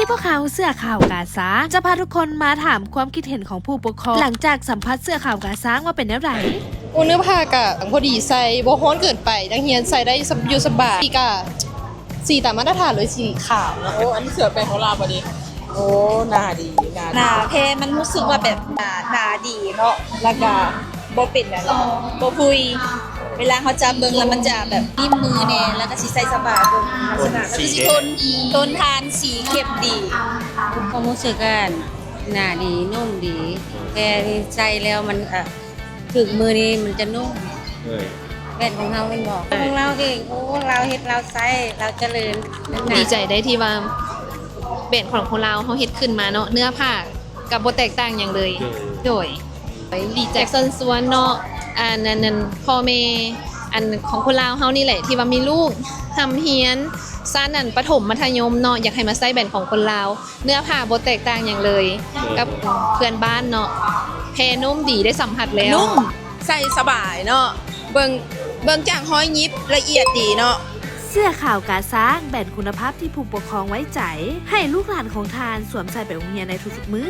พวกเขาเสื้อขาวกาซาจะพาทุกคนมาถามความคิดเห็นของผู้ปกครองหลังจากสัมผัสเสื้อขาวกาซาว่าเป็นแนวไหนเนื้อผ้ากะพอดีใส่บ่ฮ้อนเกินไปนักเรียนใส่ได้อยู่สบายกะสีตามมาตรฐานเลยสีขาวเนาะ โอ้อันนี้เสือเป็นของเราพอดีโอ้หน้าดีหน้าเพมันรู้สึกว่าแบบหน้าดีเนาะแล้วก็บ่เป็นแบบบ่พุยเวลาเขาจับเบิ่งแล้วมันจะแบบนิ่มมือแน่แล้วก็สิใส่สบายเบิ่งลักษณะแล้วก็สิทนทานสีเข้มดี ความรู้สึกกันหนาดีนุ่มดีแต่ใส่แล้วมันถึงมือนี้มันจะนุ่มแบรนด์ของเราเป็นบอกของเราเองโอ้เราเฮ็ดเราใส่เราเจริญ ดีใจได้ที่ว่าแบรนด์ของเราเขาเฮ็ดขึ้นมาเนาะเนื้อผ้ากับบ่แตกต่างอย่างเลยโดยดีใจส่วนเนาะอันนั้นพ่อแม่อันของคนลาวเฮานี่แหละที่ว่ามีลูกทำเฮียนซ่านอันประถมมัธยมเนาะอยากให้มาใส่แบรนด์ของคนลาวเนื้อผ้าบ่แตกต่างอย่างเลยกับเพื่อนบ้านเนาะแพรนุ่มดีได้สัมผัสแล้วนุ่มใส่สบายเนาะเบิ่งจากห้อยยิบละเอียดดีเนาะเสื้อขาวกาซาแบรนด์คุณภาพที่ผู้ปกครองไว้ใจให้ลูกหลานของทานสวมใส่ไปโรงเรียนในทุกๆมื้อ